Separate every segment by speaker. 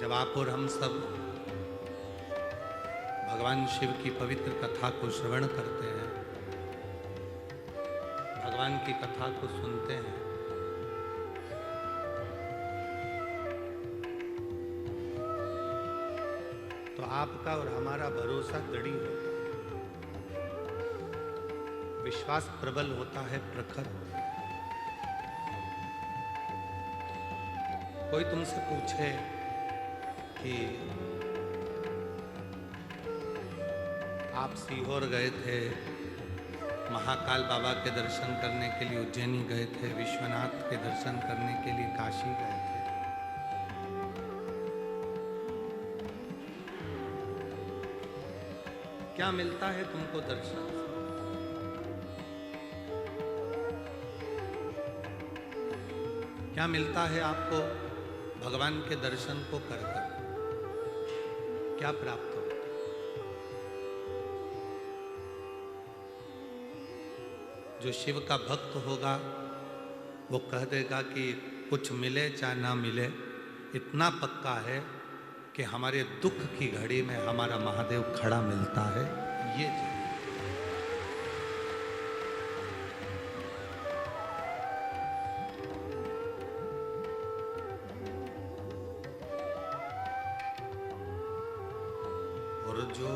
Speaker 1: जब आप और हम सब भगवान शिव की पवित्र कथा को श्रवण करते हैं, भगवान की कथा को सुनते हैं, तो आपका और हमारा भरोसा दृढ़ होता है, विश्वास प्रबल होता है, प्रखर होता है। कोई तुमसे पूछे कि आप सीहोर गए थे, महाकाल बाबा के दर्शन करने के लिए उज्जैनी गए थे, विश्वनाथ के दर्शन करने के लिए काशी गए थे, क्या मिलता है तुमको दर्शन से? क्या मिलता है आपको भगवान के दर्शन को कर कर? क्या प्राप्त होता है? जो शिव का भक्त होगा वो कह देगा कि कुछ मिले चाहे ना मिले, इतना पक्का है कि हमारे दुख की घड़ी में हमारा महादेव खड़ा मिलता है। ये और जो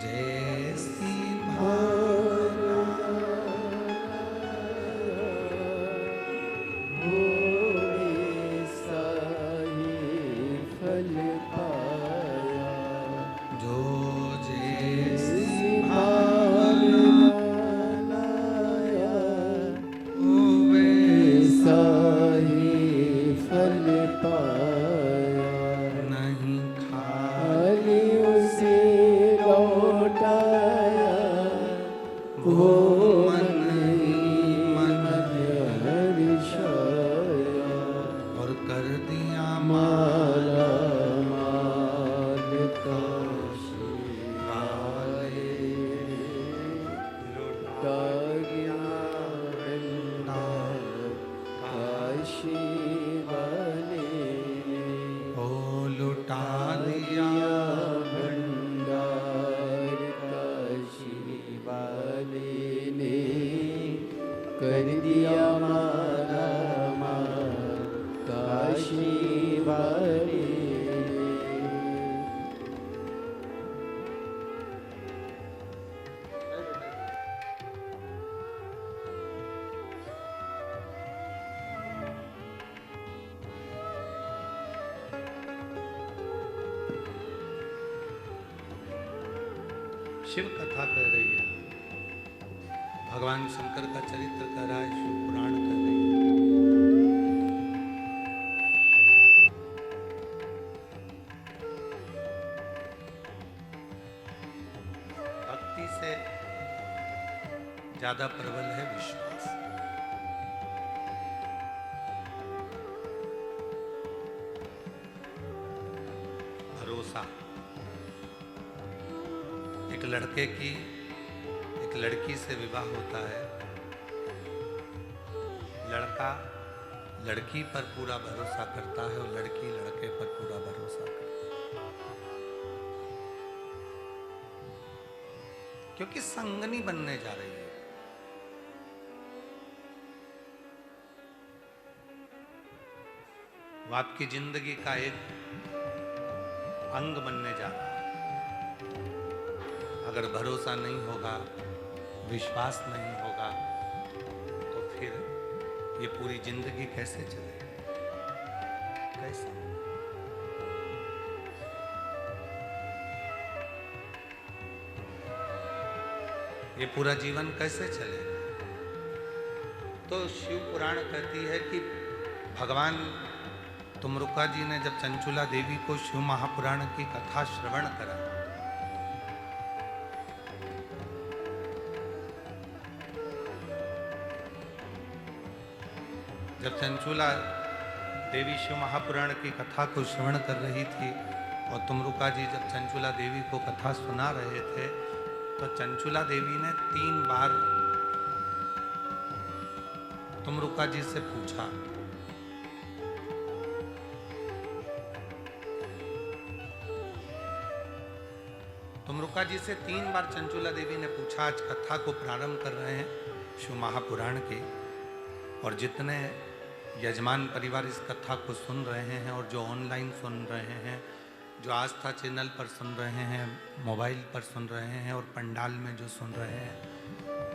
Speaker 1: जैसी शिव कथा कह रही है, भगवान शंकर का चरित्र कह रहा है, शिव पुराण कह रही है। भक्ति से ज्यादा प्रबल है विश्वास। भरोसा। एक लड़के की एक लड़की से विवाह होता है, लड़का लड़की पर पूरा भरोसा करता है और लड़की लड़के पर पूरा भरोसा करती है, क्योंकि संगनी बनने जा रही है। वो आपकी जिंदगी का एक अंग बनने जा रहा है। अगर भरोसा नहीं होगा, विश्वास नहीं होगा, तो फिर ये पूरी जिंदगी कैसे चलेगी? कैसे? ये पूरा जीवन कैसे चलेगा? तो शिव पुराण कहती है कि भगवान तुमरुका जी ने जब चंचुला देवी को शिव महापुराण की कथा श्रवण करा, जब चंचुला देवी शिव महापुराण की कथा को श्रवण कर रही थी और तुमरुका जी जब चंचुला देवी को कथा सुना रहे थे, तो चंचुला देवी ने 3 बार तुमरुका जी से पूछा तुमरुका जी से 3 बार चंचुला देवी ने पूछा। आज कथा को प्रारंभ कर रहे हैं शिव महापुराण के, और जितने यजमान परिवार इस कथा को सुन रहे हैं और जो ऑनलाइन सुन रहे हैं, जो आस्था चैनल पर सुन रहे हैं, मोबाइल पर सुन रहे हैं, और पंडाल में जो सुन रहे हैं,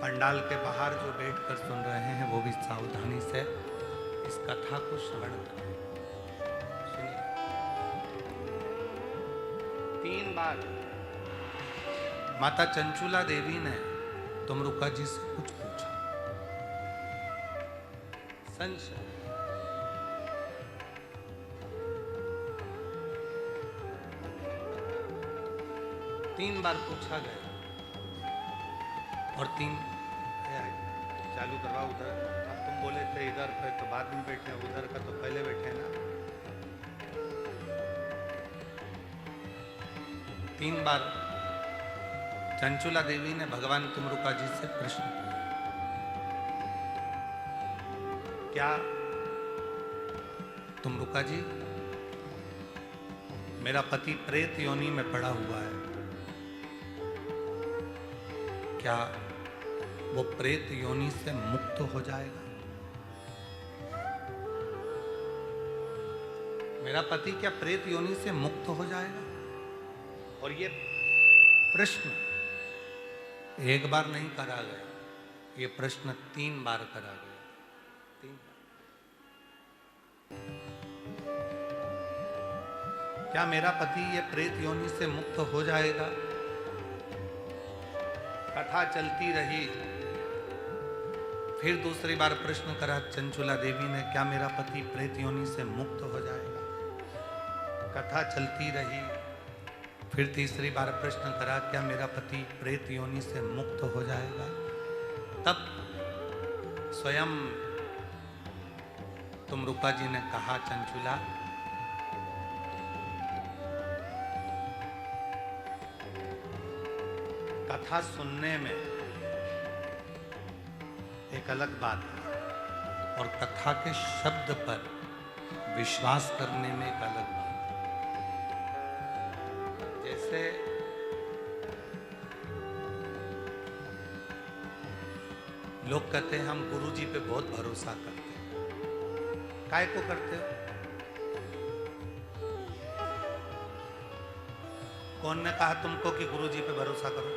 Speaker 1: पंडाल के बाहर जो बैठकर सुन रहे हैं, वो भी सावधानी से इस कथा को श्रवण करें। सुनिए, 3 बार माता चंचुला देवी ने तुमरुका जी से कुछ पूछा। संशय, तीन बार पूछा गया और 3 चालू करवा। उधर अब तुम बोले थे इधर पे तो बाद में बैठे, उधर का तो पहले बैठे ना। 3 बार चंचुला देवी ने भगवान तुमरुका जी से प्रश्न किया, क्या तुमरुका जी, मेरा पति प्रेत योनि में पड़ा हुआ है, क्या वो प्रेत योनि से मुक्त हो जाएगा? मेरा पति क्या प्रेत योनि से मुक्त हो जाएगा? और ये प्रश्न एक बार नहीं करा गया, ये प्रश्न 3 बार करा गया। 3 बार। क्या मेरा पति ये प्रेत योनि से मुक्त हो जाएगा? कथा चलती रही। फिर दूसरी बार प्रश्न करा चंचुला देवी ने, क्या मेरा पति प्रेत योनि से मुक्त हो जाएगा? कथा चलती रही। फिर तीसरी बार प्रश्न करा, क्या मेरा पति प्रेत योनि से मुक्त हो जाएगा? तब स्वयं तुमरुका जी ने कहा, चंचुला, कथा सुनने में एक अलग बात है और कथा के शब्द पर विश्वास करने में एक अलग बात है। जैसे लोग कहते हैं हम गुरु जी पे बहुत भरोसा करते हैं। काय को करते हो? कौन ने कहा तुमको कि गुरु जी पे भरोसा करो?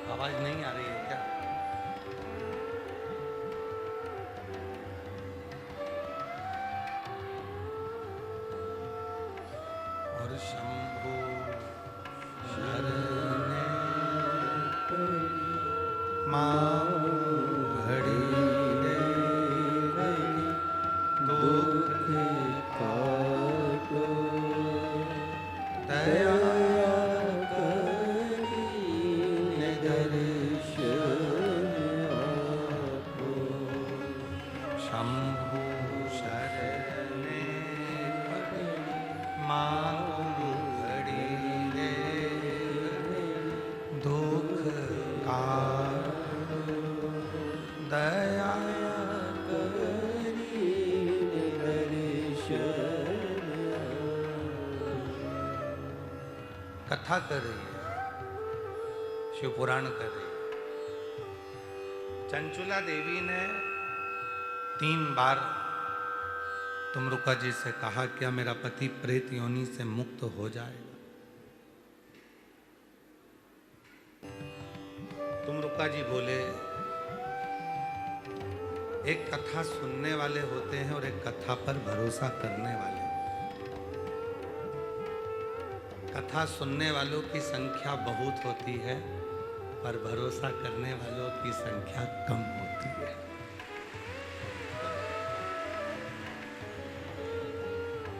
Speaker 1: आवाज नहीं आ रही है क्या? और शंभु शरणे मां घड़ी दे दुख काटो दया कथा कर रही है, शिव पुराण कर रही है। चंचुला देवी ने 3 बार तुमरुका जी से कहा, क्या मेरा पति प्रेत योनि से मुक्त हो जाएगा? तुमरुका जी बोले, एक कथा सुनने वाले होते हैं और एक कथा पर भरोसा करने वाले। कथा सुनने वालों की संख्या बहुत होती है, पर भरोसा करने वालों की संख्या कम होती है।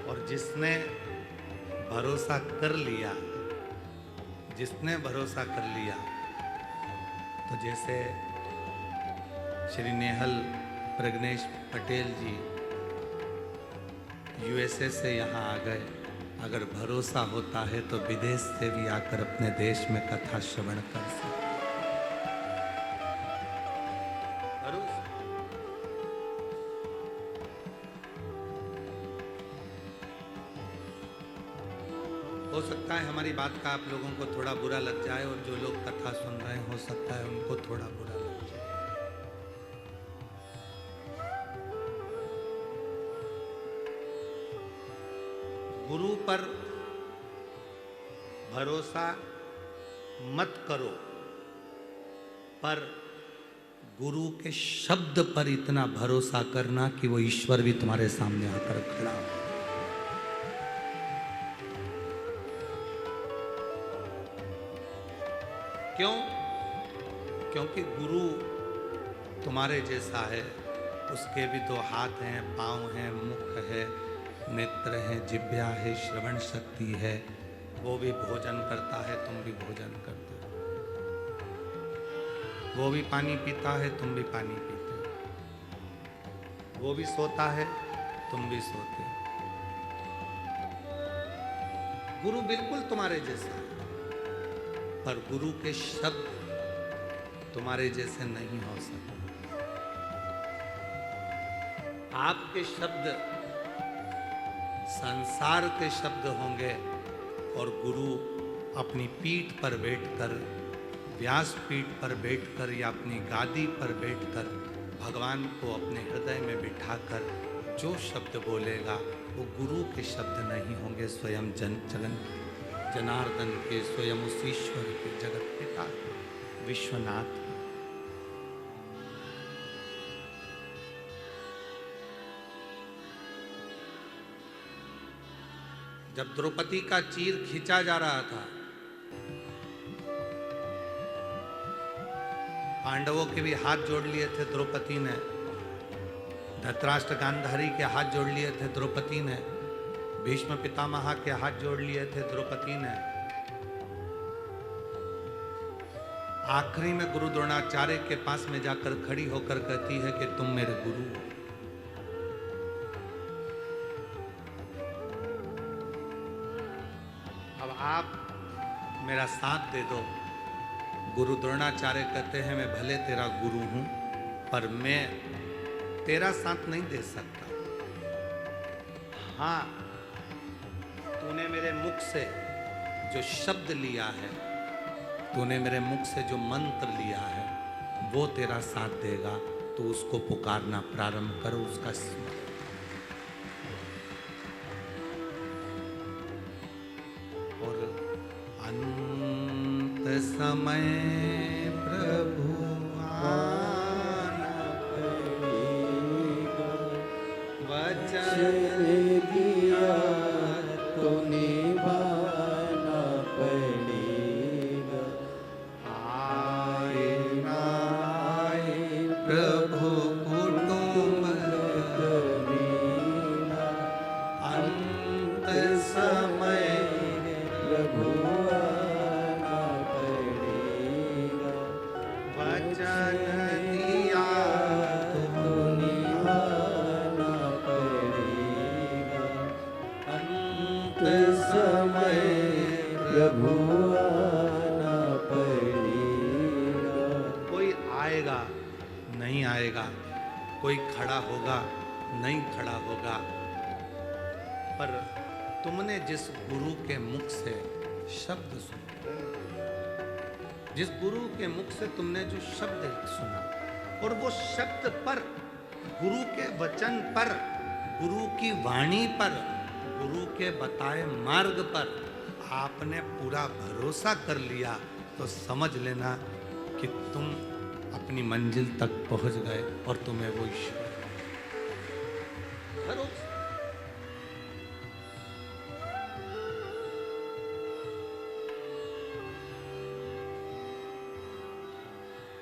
Speaker 1: और जिसने भरोसा कर लिया, तो जैसे श्री नेहल प्रज्ञेश पटेल जी यूएसए से यहाँ आ गए। अगर भरोसा होता है तो विदेश से भी आकर अपने देश में कथा श्रवण कर सकते। हो सकता है हमारी बात का आप लोगों को थोड़ा बुरा लग जाए, और जो लोग कथा सुन रहे हैं हो सकता है उनको थोड़ा बुरा लग जाए। गुरु पर भरोसा मत करो, पर गुरु के शब्द पर इतना भरोसा करना कि वो ईश्वर भी तुम्हारे सामने आकर खड़ा हो। क्यों? क्योंकि गुरु तुम्हारे जैसा है, उसके भी 2 हाथ हैं, पांव हैं, मुख है, नेत्र हैं, जिह्वा है, श्रवण शक्ति है। वो भी भोजन करता है, तुम भी भोजन करते हो। वो भी पानी पीता है, तुम भी पानी पीते हो। वो भी सोता है, तुम भी सोते हो। गुरु बिल्कुल तुम्हारे जैसा है, पर गुरु के शब्द तुम्हारे जैसे नहीं हो सकते। आपके शब्द संसार के शब्द होंगे, और गुरु अपनी पीठ पर बैठकर, व्यास पीठ पर बैठकर या अपनी गादी पर बैठकर भगवान को अपने हृदय में बिठाकर जो शब्द बोलेगा वो गुरु के शब्द नहीं होंगे, स्वयं जनार्दन के, स्वयं उस ईश्वर के, जगत पिता विश्वनाथ। जब द्रौपदी का चीर खींचा जा रहा था, पांडवों के भी हाथ जोड़ लिए थे द्रौपदी ने, धृतराष्ट्र गांधारी के हाथ जोड़ लिए थे द्रौपदी ने, भीष्म पितामह के हाथ जोड़ लिए थे द्रौपदी ने। आखिरी में गुरु द्रोणाचार्य के पास में जाकर खड़ी होकर कहती है कि तुम मेरे गुरु हो। अब आप मेरा साथ दे दो। गुरु द्रोणाचार्य कहते हैं मैं भले तेरा गुरु हूं, पर मैं तेरा साथ नहीं दे सकता। हाँ, तूने मेरे मुख से जो शब्द लिया है, तूने मेरे मुख से जो मंत्र लिया है, वो तेरा साथ देगा। तो उसको पुकारना प्रारंभ करो, उसका और अंत समय प्रभु आना पड़ेगा, वचन दिया तो निभाना पड़ेगा। आए ना आए प्रभु कुटुंब कबीरा, अंत समय प्रभु आना पड़ेगा, वचन दिया तो निभाना पड़ेगा, अंत समय प्रभु आना पड़ेगा। कोई आएगा नहीं आएगा, कोई खड़ा होगा नहीं खड़ा होगा, पर तुमने जिस गुरु के मुख से शब्द सुने, जिस गुरु के मुख से तुमने जो शब्द सुना, और वो शब्द पर, गुरु के वचन पर, गुरु की वाणी पर, गुरु के बताए मार्ग पर आपने पूरा भरोसा कर लिया, तो समझ लेना कि तुम अपनी मंजिल तक पहुंच गए और तुम्हें वो ईश्वर भरोसा।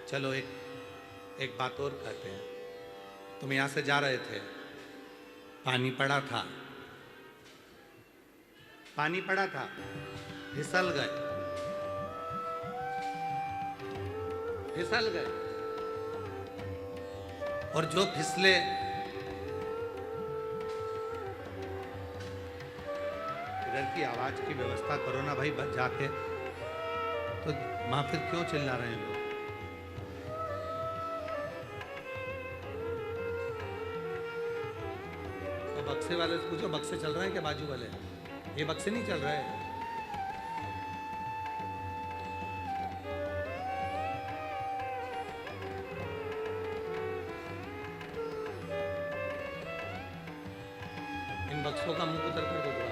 Speaker 1: चलो एक बात और कहते हैं। तुम यहां से जा रहे थे, पानी पड़ा था, पानी पड़ा था, फिसल गए, फिसल गए, और जो फिसले इधर की आवाज की व्यवस्था करो ना भाई, जाके। तो वहां फिर क्यों चिल्ला रहे हैं लोग? तो बक्से वाले से पूछो, बक्से चल रहे हैं क्या बाजू वाले? ये बक्से नहीं चल रहे हैं। इन बक्सों का मुंह उतर कर दो थोड़ा।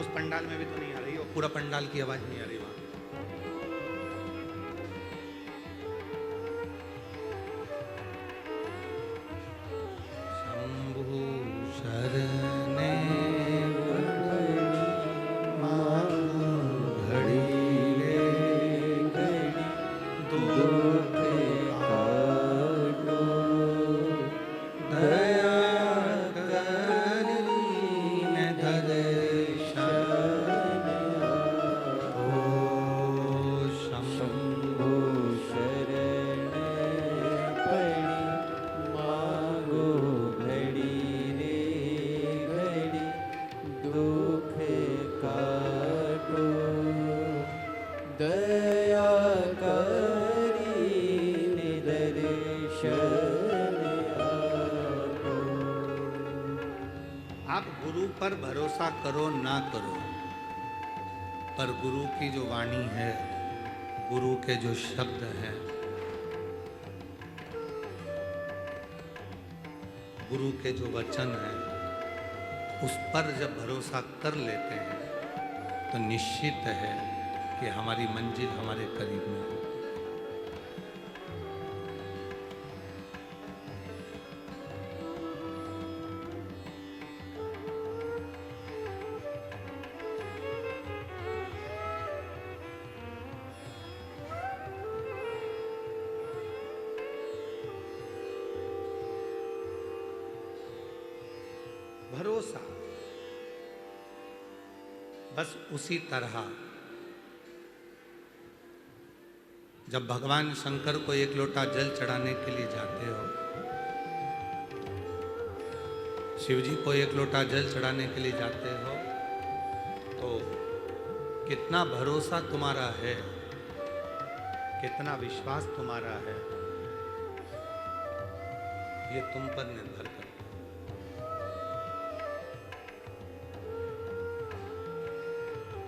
Speaker 1: उस पंडाल में भी तो नहीं आ रही, और पूरा पंडाल की आवाज नहीं आ रही वहां। शंभु शरणे पर भरोसा करो ना करो, पर गुरु की जो वाणी है, गुरु के जो शब्द हैं, गुरु के जो वचन हैं, उस पर जब भरोसा कर लेते हैं तो निश्चित है कि हमारी मंजिल हमारे करीब में है। भरोसा बस उसी तरह जब भगवान शंकर को एक लोटा जल चढ़ाने के लिए जाते हो, शिव जी को एक लोटा जल चढ़ाने के लिए जाते हो, तो कितना भरोसा तुम्हारा है, कितना विश्वास तुम्हारा है, ये तुम पर निर्भर करता है।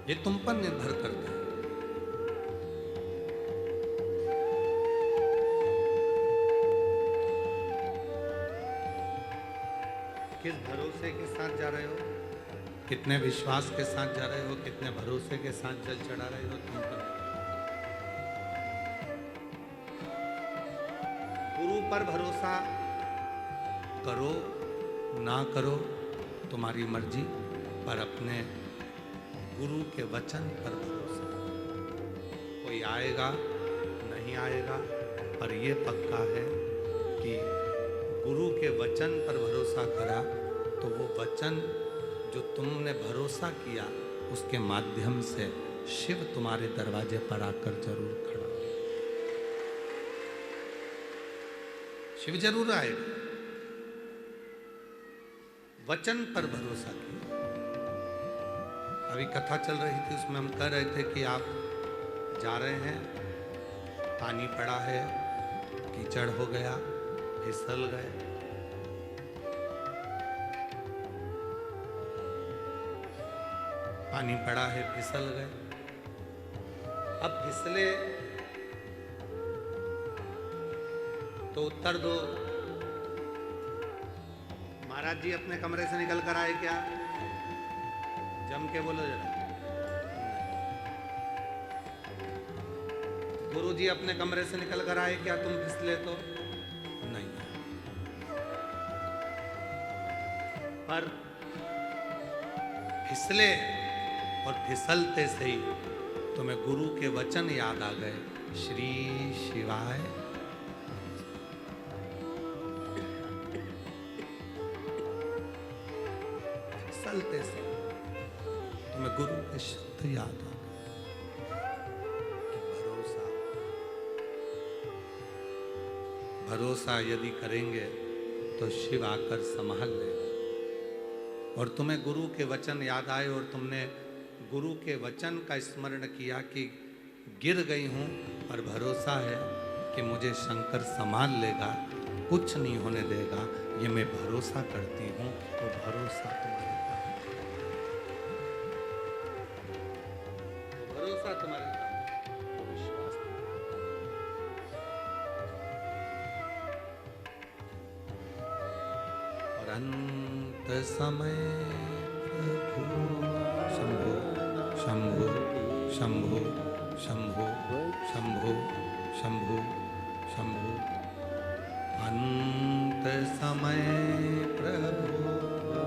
Speaker 1: ये तुम पर निर्भर करता है। किस भरोसे के साथ जा रहे हो, कितने विश्वास के साथ जा रहे हो, कितने भरोसे के साथ जल चढ़ा रहे हो, तुम पर। गुरु पर भरोसा करो ना करो तुम्हारी मर्जी, पर अपने गुरु के वचन पर भरोसा। कोई आएगा नहीं आएगा, पर यह पक्का है कि गुरु के वचन पर भरोसा करा तो वो वचन जो तुमने भरोसा किया, उसके माध्यम से शिव तुम्हारे दरवाजे पर आकर जरूर खड़ा हो। शिव जरूर आएगा। वचन पर भरोसा किया। अभी कथा चल रही थी, उसमें हम कह रहे थे कि आप जा रहे हैं, पानी पड़ा है, कीचड़ हो गया, फिसल गए, पानी पड़ा है, फिसल गए। अब फिसले तो उत्तर दो, महाराज जी अपने कमरे से निकल कर आए क्या? जम के बोलो जरा। गुरु जी अपने कमरे से निकल कर आए क्या तुम फिसले तो? नहीं। पर फिसले और फिसलते से ही तुम्हें गुरु के वचन याद आ गए, श्री शिवाय। फिसलते से तुम्हें गुरु के शब्द याद आ गए कि भरोसा भरोसा यदि करेंगे तो शिव आकर संभाल लेगा। और तुम्हें गुरु के वचन याद आए और तुमने गुरु के वचन का स्मरण किया कि गिर गई हूँ पर भरोसा है कि मुझे शंकर संभाल लेगा, कुछ नहीं होने देगा, ये मैं भरोसा करती हूँ। तो भरोसा तुम्हारे काम, तो भरोसा तुम्हारे काम, तो विश्वास। और अंत समय प्रभु शंभु शंभु शंभु शंभु शंभु शंभु शंभु अंत समय प्रभु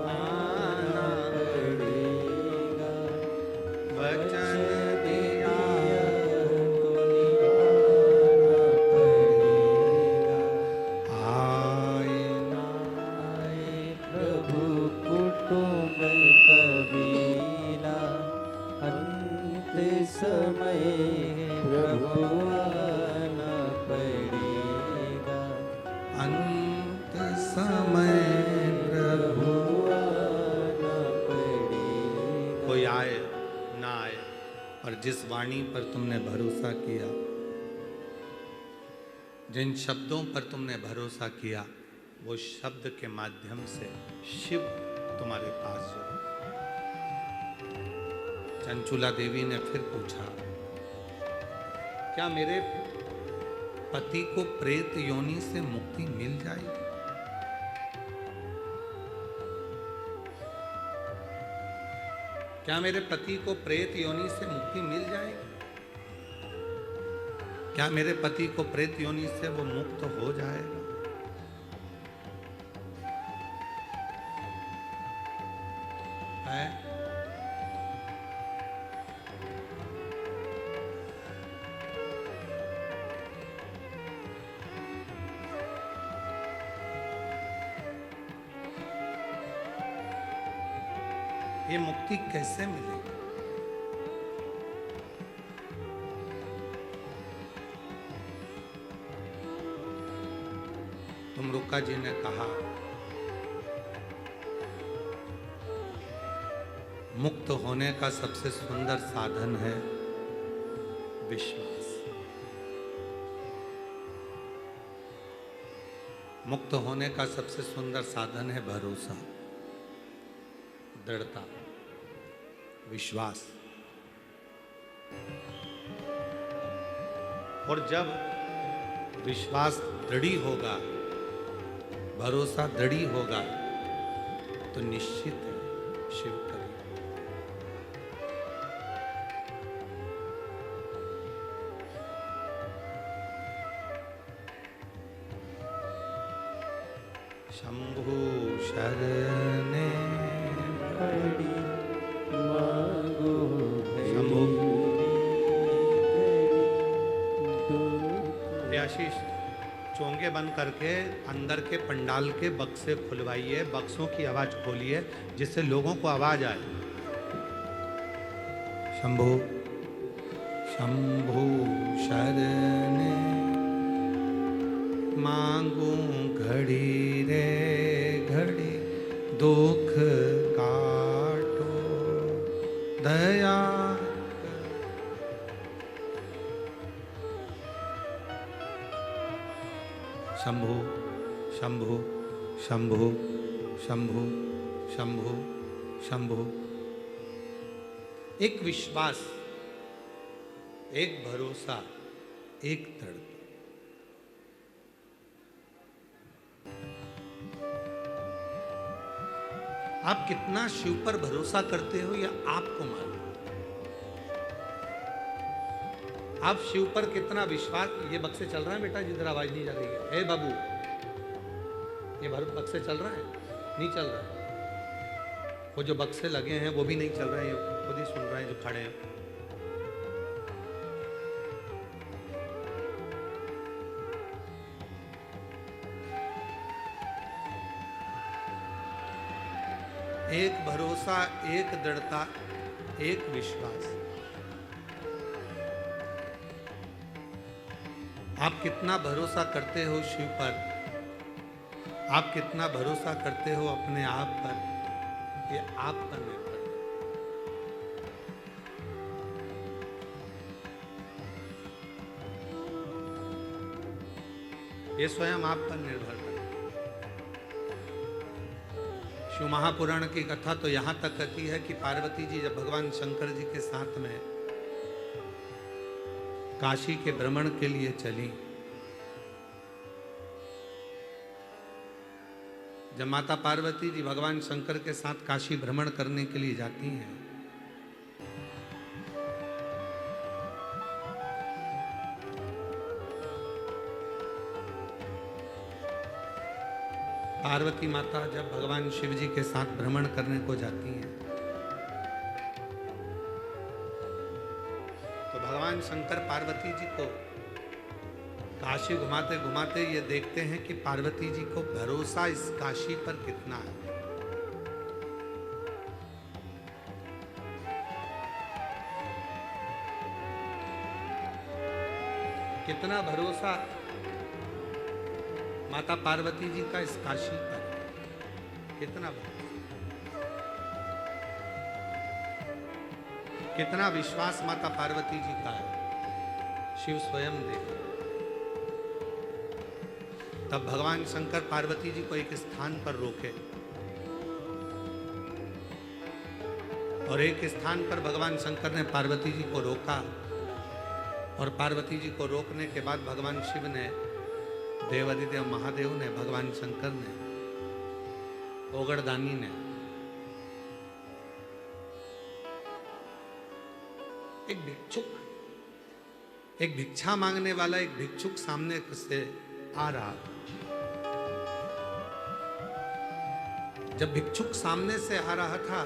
Speaker 1: आना पड़ेगा, वचन दिया तो निभाना पड़ेगा। आए ना आए
Speaker 2: प्रभु कुटुंब कबीला, अंत समय प्रभु आना पड़ेगा,
Speaker 1: अंत समय प्रभु
Speaker 2: आना पड़ेगा।
Speaker 1: कोई आए ना आए, और जिस वाणी पर तुमने भरोसा किया, जिन शब्दों पर तुमने भरोसा किया, वो शब्द के माध्यम से शिव तुम्हारे पास जो। चंचुला देवी ने फिर पूछा, क्या मेरे पति को प्रेत योनि से मुक्ति मिल जाएगी? क्या मेरे पति को प्रेत योनि से मुक्ति मिल जाएगी? क्या मेरे पति को प्रेत योनि से वो मुक्त हो जाएगा? है? ये मुक्ति कैसे मिलेगी? तुमरुका जी ने कहा, मुक्त होने का सबसे सुंदर साधन है विश्वास। मुक्त होने का सबसे सुंदर साधन है भरोसा, दृढ़ता, विश्वास। और जब विश्वास दृढ़ी होगा, भरोसा दृढ़ी होगा, तो निश्चित है शिव करेगा। शंभु शरणे
Speaker 2: पड़ी मांगो
Speaker 1: शंभु।
Speaker 2: दुख
Speaker 1: आशीष, चोंगे बंद करके अंदर के पंडाल के बक्से खुलवाइए, बक्सों की आवाज खोलिए जिससे लोगों को आवाज आए। शंभु शंभु शरणे मांगू घड़ी रे घड़ी, दुख काटो दया। शंभु शंभु शंभु शंभु शंभु शंभु। एक विश्वास, एक भरोसा, एक दृढ़ता। आप कितना शिव पर भरोसा करते हो ये आपको मालूम। आप शिव पर कितना विश्वास। ये बक्से चल रहा है बेटा, जिधर आवाज नहीं जा रही है। ए बाबू, ये बक्से चल रहा है? नहीं चल रहा है। वो जो बक्से लगे हैं वो भी नहीं चल रहे हैं, ये खुद ही सुन रहे हैं जो खड़े हैं। एक भरोसा, एक दृढ़ता, एक विश्वास। आप कितना भरोसा करते हो शिव पर, आप कितना भरोसा करते हो अपने आप पर, ये आप पर निर्भर करता है। ये स्वयं आप पर निर्भर करता है। शिव महापुराण की कथा तो यहां तक कहती है कि पार्वती जी जब भगवान शंकर जी के साथ में काशी के भ्रमण के लिए चली, जब माता पार्वती जी भगवान शंकर के साथ काशी भ्रमण करने के लिए जाती हैं, पार्वती माता जब भगवान शिव जी के साथ भ्रमण करने को जाती हैं तो भगवान शंकर पार्वती जी को काशी घुमाते घुमाते ये देखते हैं कि पार्वती जी को भरोसा इस काशी पर कितना है। कितना भरोसा माता पार्वती जी का इस काशी पर, कितना भरोसा, कितना विश्वास माता पार्वती जी का है, शिव स्वयं देख। तब भगवान शंकर पार्वती जी को एक स्थान पर रोके और एक स्थान पर भगवान शंकर ने पार्वती जी को रोका और पार्वती जी को रोकने के बाद भगवान शिव ने, देवादिदेव महादेव ने, भगवान शंकर ने, ओगड़दानी ने एक भिक्षा मांगने वाला एक भिक्षुक सामने से आ रहा। जब भिक्षुक सामने से आ रहा था,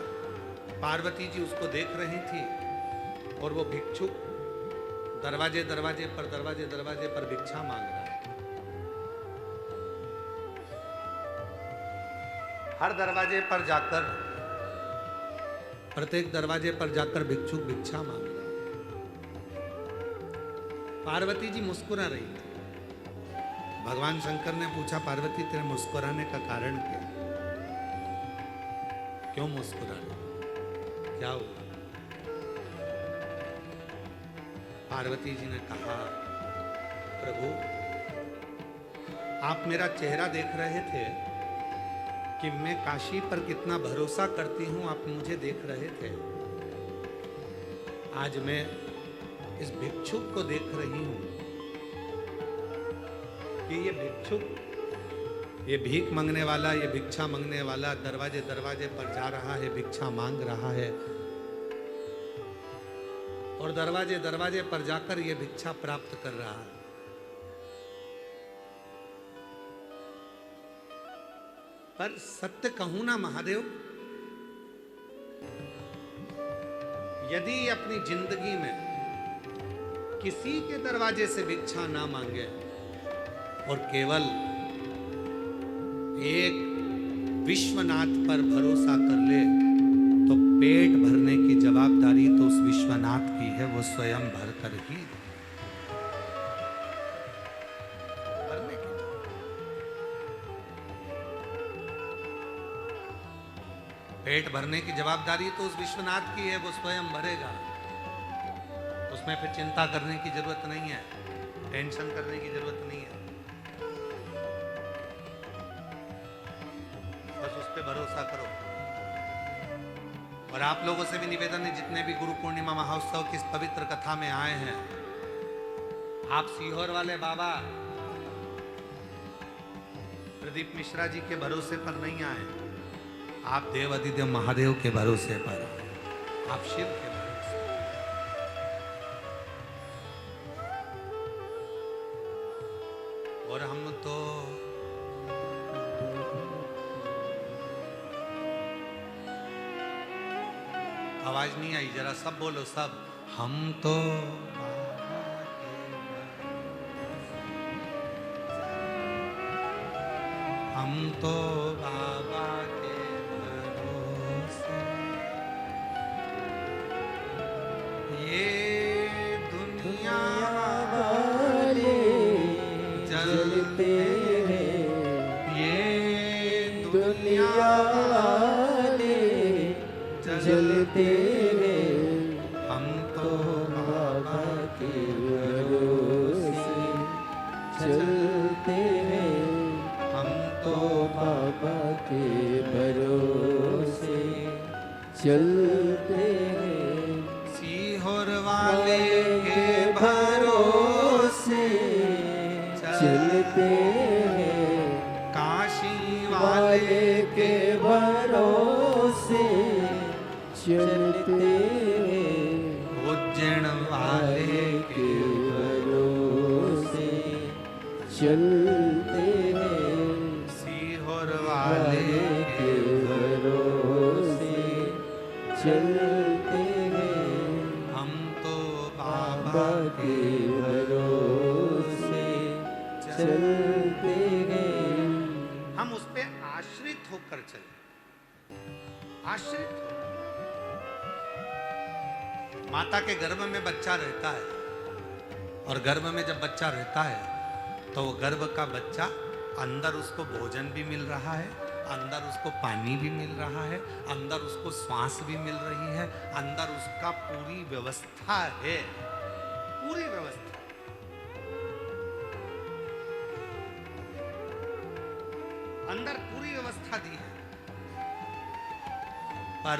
Speaker 1: पार्वती जी उसको देख रही थी और वो भिक्षुक दरवाजे दरवाजे पर भिक्षा मांग रहा है। हर दरवाजे पर जाकर, प्रत्येक दरवाजे पर जाकर भिक्षुक भिक्षा मांग रहा है। पार्वती जी मुस्कुरा रही थी। भगवान शंकर ने पूछा, पार्वती तेरे मुस्कुराने का कारण क्या? क्यों मुस्कुरा रही, क्या हुआ? पार्वती जी ने कहा, प्रभु आप मेरा चेहरा देख रहे थे कि मैं काशी पर कितना भरोसा करती हूं, आप मुझे देख रहे थे। आज मैं इस भिक्षुक को देख रही हूं कि ये भिक्षुक, ये भीख मांगने वाला, ये भिक्षा मांगने वाला दरवाजे दरवाजे पर जा रहा है, भिक्षा मांग रहा है और दरवाजे दरवाजे पर जाकर ये भिक्षा प्राप्त कर रहा है। पर सत्य कहूं ना महादेव, यदि अपनी जिंदगी में किसी के दरवाजे से भिक्षा ना मांगे और केवल एक विश्वनाथ पर भरोसा कर ले, तो पेट भरने की जवाबदारी तो उस विश्वनाथ की है, वो स्वयं भरकर ही भरने की। पेट भरने की जवाबदारी तो उस विश्वनाथ की है, वो स्वयं भरेगा। उसमें फिर चिंता करने की जरूरत नहीं है, टेंशन करने की जरूरत नहीं है, बस उस पर भरोसा करो। और आप लोगों से भी निवेदन है, जितने भी गुरु पूर्णिमा महोत्सव की इस पवित्र कथा में आए हैं, आप सीहोर वाले बाबा प्रदीप मिश्रा जी के भरोसे पर नहीं आए, आप देवादिदेव महादेव के भरोसे पर आए, आप शिव के भरोसे। और हम तो आवाज नहीं आई, जरा सब बोलो, सब। हम तो बाबा के भरोसे, ये दुनिया वाले
Speaker 2: नैया वाले चलते हैं
Speaker 1: हम तो
Speaker 2: बाबा के भरोसे चलते हैं
Speaker 1: हम तो
Speaker 2: बाबा के भरोसे चलते हैं
Speaker 1: सीहोर वाले के
Speaker 2: भरोसे चलते हैं
Speaker 1: काशी
Speaker 2: वाले के भरोसे चलते हैं
Speaker 1: उज्जैन वाले
Speaker 2: के भरोसे चलते हैं
Speaker 1: सीहोर वाले
Speaker 2: के भरोसे चलते हैं
Speaker 1: हम तो बाबा
Speaker 2: बाबा के भरोसे चलते हैं
Speaker 1: हम उस पे आश्रित होकर चले, आश्रित हो। माता के गर्भ में बच्चा रहता है और गर्भ में जब बच्चा रहता है तो वो गर्भ का बच्चा अंदर उसको भोजन भी मिल रहा है, अंदर उसको पानी भी मिल रहा है, अंदर उसको श्वास भी मिल रही है, अंदर उसका पूरी व्यवस्था है, पूरी व्यवस्था। अंदर पूरी व्यवस्था दी है। पर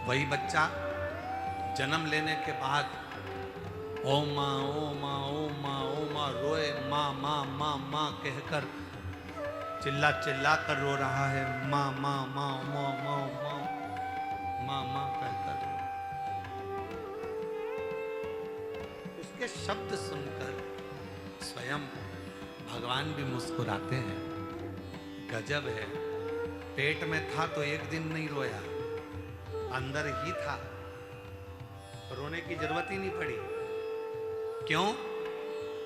Speaker 1: वही बच्चा जन्म लेने के बाद ओ माँ ओ माँ ओ माँ ओ माँ रोए, माँ माँ माँ माँ कहकर चिल्ला चिल्ला कर रो रहा है, माँ माँ माँ माँ माँ माँ माँ माँ कहकर। उसके शब्द सुनकर स्वयं भगवान भी मुस्कुराते हैं। गजब है, पेट में था तो एक दिन नहीं रोया, अंदर ही था, रोने की जरूरत ही नहीं पड़ी। क्यों?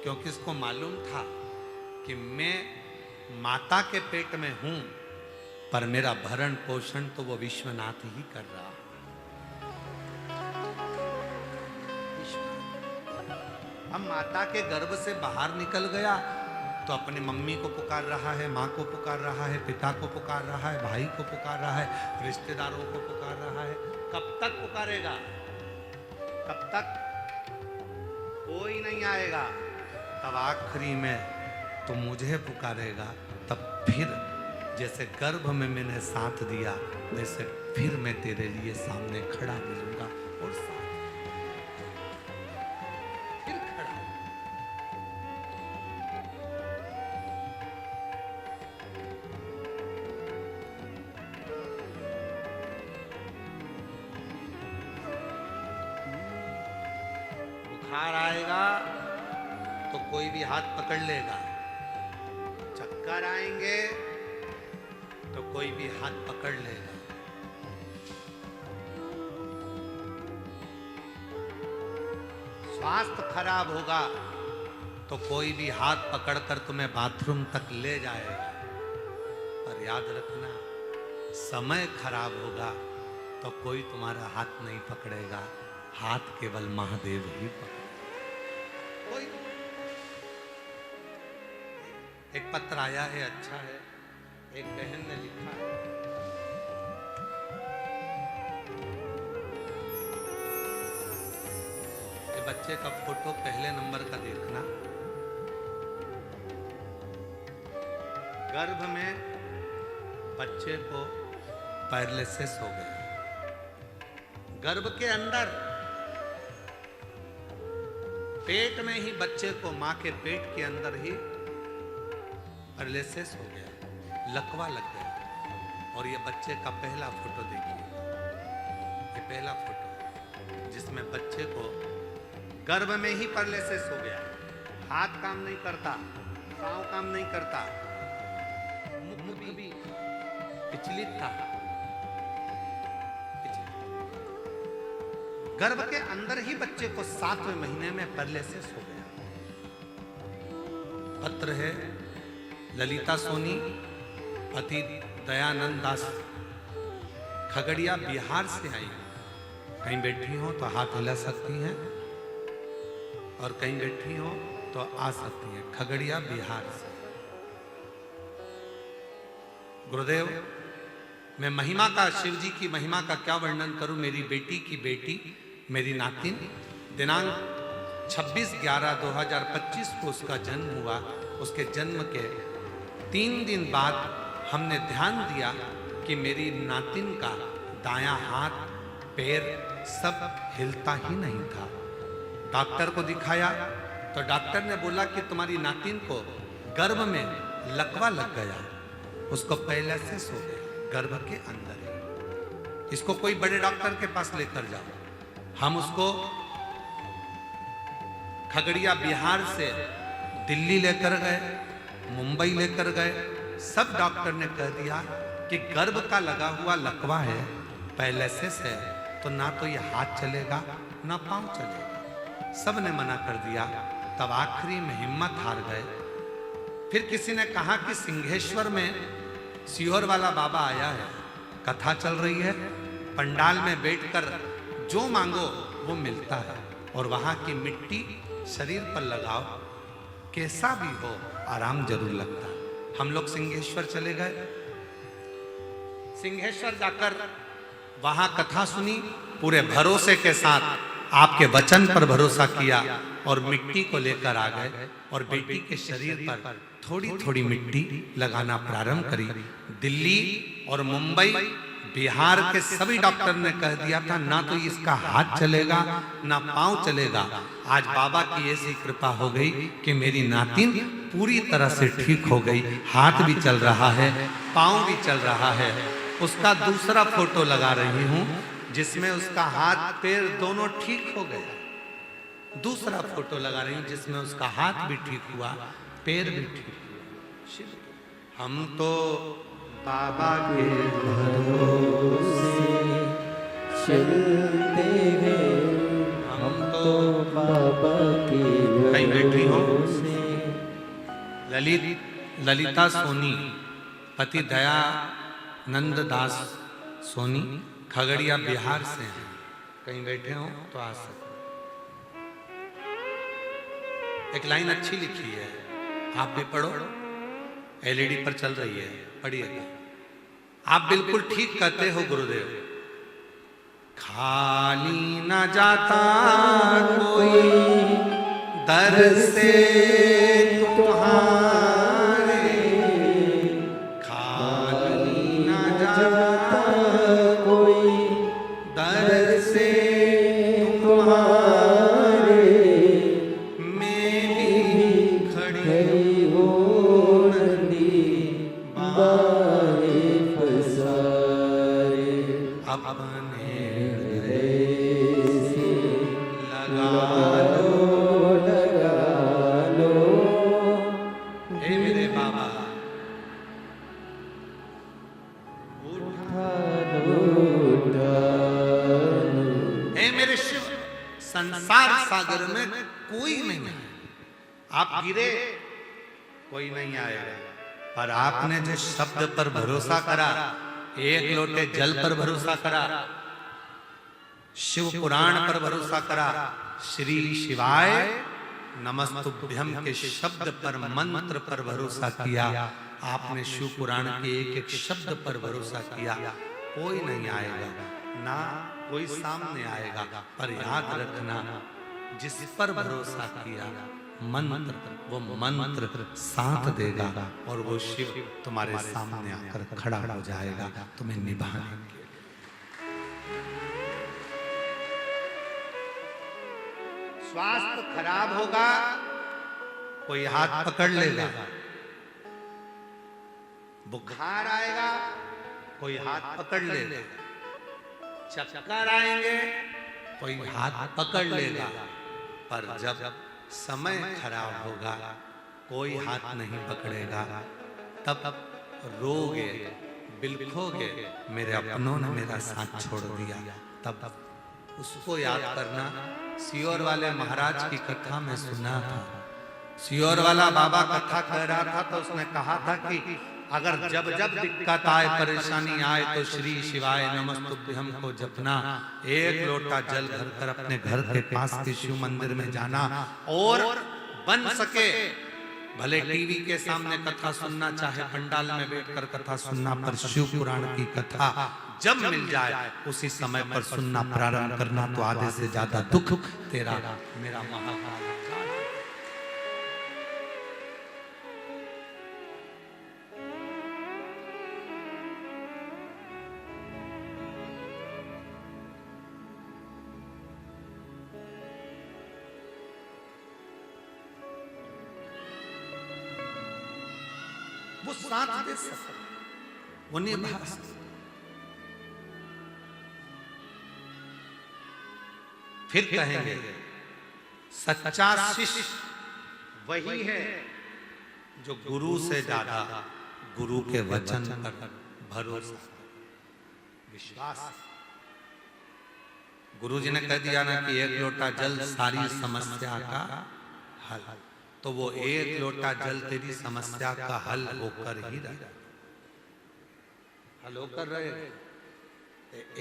Speaker 1: क्योंकि उसको मालूम था कि मैं माता के पेट में हूं, पर मेरा भरण पोषण तो वो विश्वनाथ ही कर रहा है। अब माता के गर्भ से बाहर निकल गया तो अपनी मम्मी को पुकार रहा है, माँ को पुकार रहा है, पिता को पुकार रहा है, भाई को पुकार रहा है, रिश्तेदारों को पुकार रहा है। कब तक पुकारेगा? कब तक? कोई नहीं आएगा। तब आखिरी में तो मुझे पुकारेगा। तब फिर जैसे गर्भ में मैंने साथ दिया वैसे फिर मैं तेरे लिए सामने खड़ा मिलूंगा और साथ फिर खड़ा। बुखार आएगा तो कोई भी हाथ पकड़ लेगा, चक्कर आएंगे तो कोई भी हाथ पकड़ लेगा। स्वास्थ्य खराब होगा तो कोई भी हाथ पकड़कर तुम्हें बाथरूम तक ले जाएगा। पर याद रखना, समय खराब होगा तो कोई तुम्हारा हाथ नहीं पकड़ेगा, हाथ केवल महादेव ही पकड़ेगा। कोई एक पत्र आया है, अच्छा है। एक बहन ने लिखा है, ये बच्चे का फोटो पहले नंबर का देखना। गर्भ में बच्चे को पैरालिसिस हो गया, गर्भ के अंदर पेट में ही बच्चे को, मां के पेट के अंदर ही पैरालिसिस हो गया, लकवा लग गया। और ये बच्चे का पहला फोटो देखिए, ये पहला फोटो जिसमें बच्चे को गर्भ में ही पैरालिसिस हो गया, हाथ काम नहीं करता, पांव काम नहीं करता, मुख भी विचलित था। गर्भ के अंदर ही बच्चे को 7वें महीने में पैरालिसिस हो गया। पत्र है ललिता सोनी, पति दयानंद दास, खगड़िया बिहार से आई। कहीं बैठी हो तो हाथ हिला सकती हैं और कहीं बैठी हो तो आ सकती हैं। खगड़िया बिहार से गुरुदेव, मैं महिमा का, शिव जी की महिमा का क्या वर्णन करूं। मेरी बेटी की बेटी, मेरी नातिन, दिनांक 26/11/2025 को उसका जन्म हुआ। उसके जन्म के 3 दिन बाद हमने ध्यान दिया कि मेरी नातिन का दायां हाथ पैर सब हिलता ही नहीं था। डॉक्टर को दिखाया तो डॉक्टर ने बोला कि तुम्हारी नातिन को गर्भ में लकवा लग गया, उसको पैरालिसिस हो गया गर्भ के अंदर ही। इसको कोई बड़े डॉक्टर के पास लेकर जाओ। हम उसको खगड़िया बिहार से दिल्ली लेकर गए, मुंबई लेकर गए। सब डॉक्टर ने कह दिया कि गर्भ का लगा हुआ लकवा है, पैरालिसिस है, तो ना तो ये हाथ चलेगा ना पांव चलेगा। सब ने मना कर दिया। तब आखिरी में हिम्मत हार गए। फिर किसी ने कहा कि सिंहेश्वर में सीहोर वाला बाबा आया है, कथा चल रही है, पंडाल में बैठकर जो मांगो वो मिलता है, और वहां की मिट्टी शरीर पर लगाओ, कैसा भी हो आराम जरूर लगता है। हम लोग सिंहेश्वर चले गए। सिंहेश्वर जाकर वहां कथा सुनी, पूरे भरोसे के साथ आपके वचन पर भरोसा किया और मिट्टी को लेकर आ गए और बेटी के शरीर पर थोड़ी थोड़ी मिट्टी लगाना प्रारंभ करी। दिल्ली और मुंबई बिहार के सभी डॉक्टर ने कह दिया था ना तो इसका हाथ चलेगा ना पांव चलेगा। आज बाबा की ऐसी कृपा हो गई कि मेरी नातिन पूरी तरह से ठीक हो गई, हाथ भी चल रहा है, पांव भी चल रहा है। उसका दूसरा फोटो लगा रही हूं जिसमें उसका हाथ पैर दोनों ठीक हो गया। दूसरा फोटो लगा रही हूं जिसमें उसका हाथ भी ठीक हुआ, पैर भी ठीक हुआ। हम तो बाबा के
Speaker 2: भरोसे चलते हैं, हम तो बाबा के
Speaker 1: कहीं बैठी हो।
Speaker 2: भरोसे।
Speaker 1: ललिता सोनी, पति दयानंद दास सोनी, खगड़िया बिहार से हैं। कहीं बैठे हो तो आ सकते। एक लाइन अच्छी लिखी है, आप भी पढ़ो, एलईडी पर चल रही है, पढ़िए। आप बिल्कुल ठीक कहते हो गुरुदेव। खाली न जाता कोई दर से तुम्हारे, खाली न जाता
Speaker 2: कोई
Speaker 1: दर से
Speaker 2: तुम्हारे,
Speaker 1: मैं भी खड़ी
Speaker 2: हो नंदी बारे पसारे।
Speaker 1: अपने
Speaker 2: हृदय से
Speaker 1: लगा
Speaker 2: लगा लो।
Speaker 1: हे मेरे बाबा,
Speaker 2: उठा लो, उठा लो।
Speaker 1: हे मेरे शिव, संसार सागर में कोई नहीं है। आप गिरे कोई नहीं आएगा, पर आपने जो शब्द पर भरोसा करा, एक लोटे जल पर भरोसा करा, शिव पुराण पर भरोसा करा, श्री शिवाय नमस्तुभ्यम के शब्द पर, मंत्र पर भरोसा किया, आपने शिव पुराण के एक एक शब्द पर भरोसा किया, कोई नहीं आएगा ना कोई सामने आएगा। पर याद रखना, जिस पर भरोसा किया मंत्र, वो मंत्र साथ देगा और वो शिव तुम्हारे सामने आकर खड़ा हो जाएगा तुम्हें निभाने के लिए। स्वास्थ्य खराब होगा, कोई हाथ पकड़ लेगा। बुखार आएगा, कोई हाथ पकड़ लेगा। चक्कर आएंगे, कोई हाथ पकड़ लेगा। पर जब समय खराब होगा, कोई हाथ नहीं पकड़ेगा। तब रोगे, बिलखोगे, मेरे अपनों ने मेरा साथ छोड़ दिया। तब उसको याद करना। सीहोर वाले महाराज की कथा में सुना था, सीहोर वाला बाबा कथा कह रहा था तो उसने कहा था कि अगर जब जब दिक्कत आए, परेशानी आए तो श्री शिवाय नमस्तुभ्यम को जपना। एक लोटा जल भरकर अपने घर के पास के शिव मंदिर में जाना, और बन सके भले टीवी के सामने कथा सुनना, चाहे पंडाल में बैठकर कथा सुनना, पर शिव पुराण की कथा जब मिल जाए उसी समय पर सुनना प्रारंभ करना, तो आधे से ज्यादा दुख तेरा मेरा महाकाल। वो साथ दे सकता, वो निभा सकता। फिर कहेंगे सच्चा शिष्य वही है जो गुरु से ज्यादा गुरु के वचन पर भरोसा विश्वास। गुरु जी ने कह दिया ना कि एक लोटा जल सारी समस्या का हल, तो वो एक लोटा जल तेरी समस्या का हल होकर ही रहे, हल होकर रहे।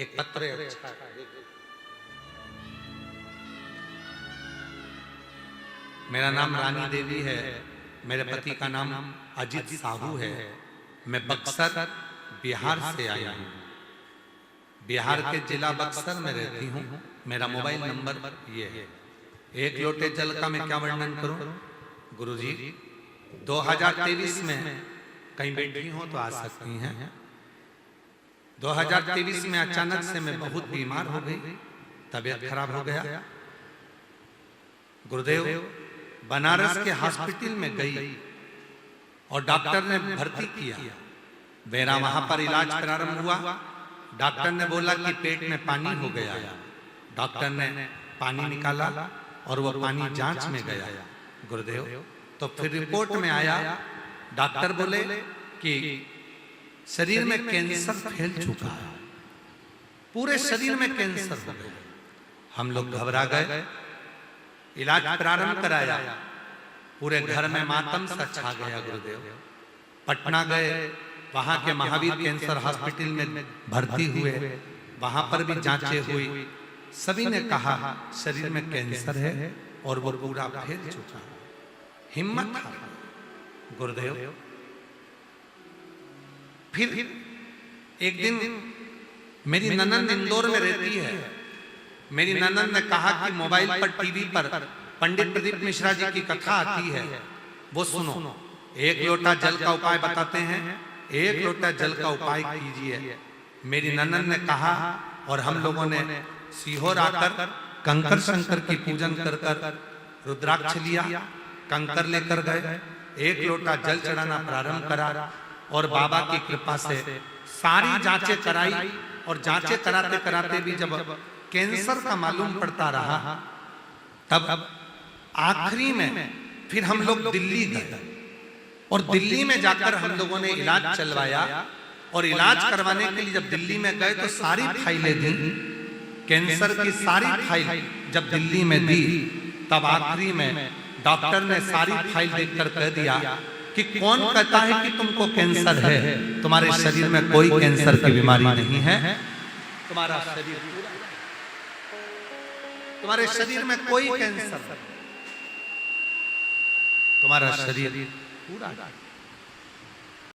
Speaker 1: एक पत्र अच्छा है। मेरा नाम रानी देवी है, मेरे पति का नाम अजित साहू है। मैं बक्सर बिहार से आई हूँ, बिहार के जिला बक्सर में रहती हूँ। मेरा मोबाइल नंबर ये है। एक लोटे जल का मैं क्या वर्णन करूं गुरुजी? 2023 में कहीं बैठी हो तो आ सकती हैं। 2023 में अचानक से मैं बहुत बीमार हो गई, तबीयत खराब हो गया। गुरुदेव बनारस के हॉस्पिटल में गई और डॉक्टर ने भर्ती किया। मेरा वहां पर इलाज प्रारंभ हुआ। डॉक्टर ने बोला कि पेट में पानी हो गया। डॉक्टर ने पानी निकाला और वो पानी जांच में गया गुरुदेव। तो फिर रिपोर्ट में आया, डॉक्टर बोले कि शरीर में कैंसर फैल चुका है, पूरे शरीर में कैंसर हो गया। हम लोग घबरा गए, इलाज प्रारंभ कराया। पूरे घर में मातम सा छा गया गुरुदेव। पटना गए, वहां के महावीर कैंसर हॉस्पिटल में भर्ती हुए। वहां पर भी जांचें हुई, सभी ने कहा शरीर में कैंसर है और वो पूरा फैल चुका है। हिम्मत गुरुदेव। फिर एक दिन मेरी ननंद इंदौर में रहती है। मेरी ननंद ने कहा कि मोबाइल पर टीवी पर पंडित प्रदीप मिश्रा जी की कथा आती है, वो सुनो। एक लोटा जल का उपाय बताते हैं, एक लोटा जल का उपाय कीजिए। मेरी ननंद ने कहा और हम लोगों ने सीहोर आकर कंकर शंकर की पूजन कर कर रुद्राक्ष लिया, कंकर लेकर गए, एक लोटा जल चढ़ाना प्रारंभ करा और बाबा की कृपा से सारी जांचें कराई। और जांचें कराते कराते भी जब कैंसर का मालूम पड़ता रहा, तब आखिरी में फिर हम लोग दिल्ली गए और दिल्ली में जाकर हम लोगों ने इलाज चलवाया। और इलाज करवाने के लिए जब दिल्ली में गए तो सारी फाइलें दी, कैंसर की सारी फाइल जब दिल्ली में दी, तब आखिरी में डॉक्टर ने सारी फाइल देखकर कह दिया कि कौन कहता है कि तुमको कैंसर है? तुम्हारे शरीर में कोई कैंसर की बीमारी नहीं है, तुम्हारा शरीर पूरा, तुम्हारे शरीर में कोई कैंसर, तुम्हारा शरीर पूरा